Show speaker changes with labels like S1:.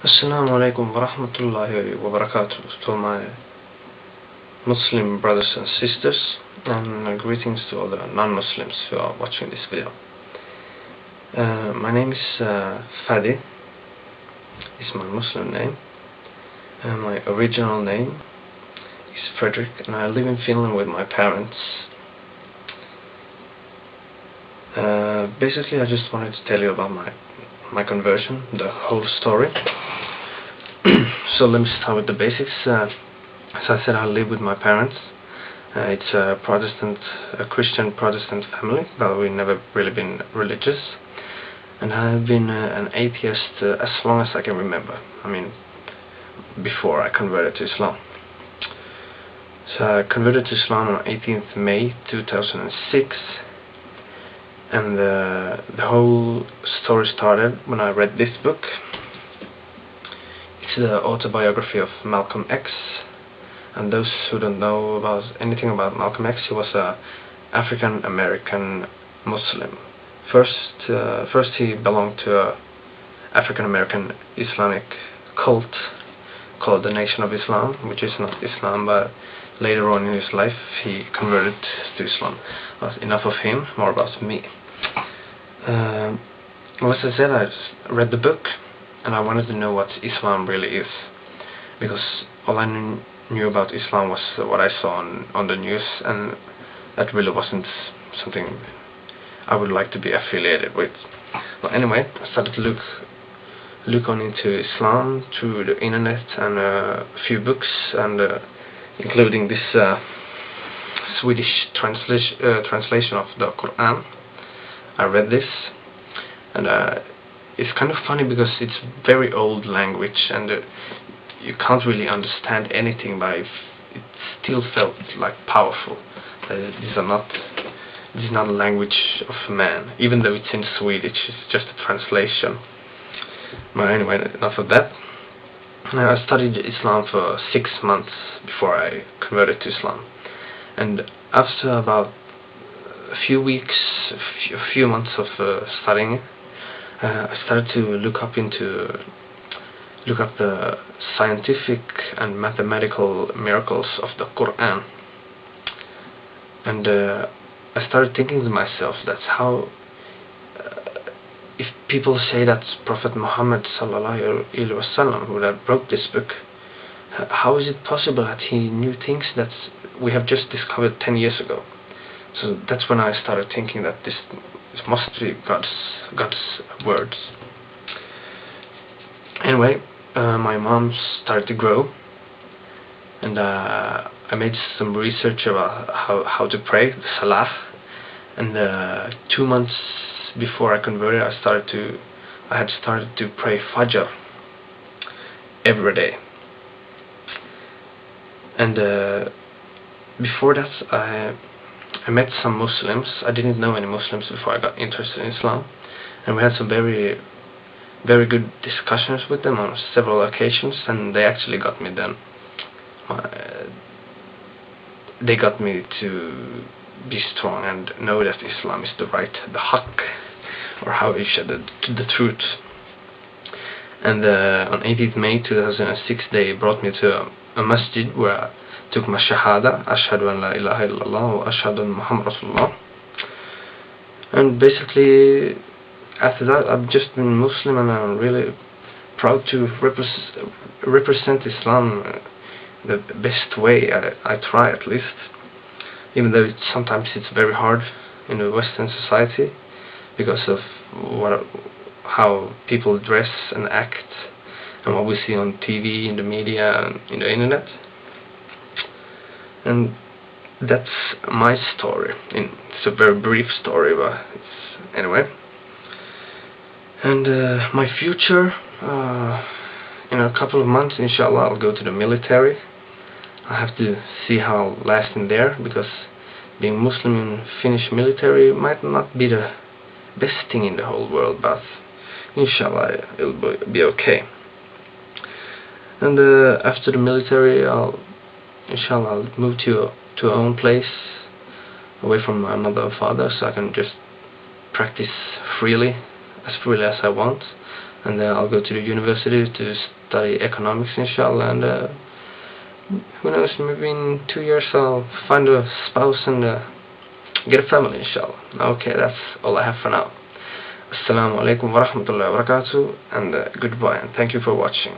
S1: Assalamu alaikum wa rahmatullahi wa barakatuh to my Muslim brothers and sisters, and greetings to all the non-Muslims who are watching this video. My name is Fadi, is my Muslim name, and my original name is Frederick, and I live in Finland with my parents. Basically, I just wanted to tell you about my conversion, the whole story. So let me start with the basics. As I said, I live with my parents. It's a Christian Protestant family, but we've never really been religious. And I've been an atheist as long as I can remember. I mean, before I converted to Islam. So I converted to Islam on 18th May 2006. And the whole story started when I read this book. It's the autobiography of Malcolm X. And those who don't know anything about Malcolm X, he was an African American Muslim. First he belonged to an African American Islamic cult called the Nation of Islam, which is not Islam, but later on in his life he converted to Islam. But enough of him, more about me. As I said, I read the book and I wanted to know what Islam really is, because all I knew about Islam was what I saw on the news, and that really wasn't something I would like to be affiliated with. But anyway, I started to look on into Islam through the internet and a few books, and including this Swedish translation of the Quran. I read this, and it's kind of funny because it's very old language, and you can't really understand anything, but it still felt like powerful. This is not a language of man, even though it's in Swedish. It's just a translation. But anyway, enough of that. I studied Islam for 6 months before I converted to Islam, and after about a few months of studying, I started to look up the scientific and mathematical miracles of the Quran, and I started thinking to myself, that's how if people say that Prophet Muhammad sallallahu alaihi wasallam would have wrote this book, how is it possible that he knew things that we have just discovered 10 years ago? So that's when I started thinking that this must be God's words. Anyway, my mom started to grow, and I made some research about how to pray, the Salah, and 2 months before I converted, I had started to pray Fajr every day. And before that, I met some Muslims. I didn't know any Muslims before I got interested in Islam, and we had some very, very good discussions with them on several occasions, and they actually got me then. They got me to be strong and know that Islam is the haqq, or how you said the truth. And on 18th May 2006, they brought me to a masjid where I took my shahada, ashhadu an la ilaha illallah wa ashhadu anna Muhammad Rasulullah. And basically, after that, I've just been Muslim, and I'm really proud to represent Islam the best way I try, at least. Even though sometimes it's very hard in the Western society because of how people dress and act, and what we see on TV, in the media, and in the internet. And that's my story. It's a very brief story, but anyway. And my future, in a couple of months, inshallah, I'll go to the military. I have to see how I'll last in there, because being Muslim in Finnish military might not be the best thing in the whole world, but inshallah it'll be okay. And after the military, inshallah I'll move to our own place, away from my mother and father, so I can just practice freely as I want. and then I'll go to the university to study economics, inshallah, and who knows, maybe in 2 years I'll find a spouse and get a family, inshallah. Okay, that's all I have for now. Assalamu alaikum wa rahmatullahi wa barakatuh, and goodbye, and thank you for watching.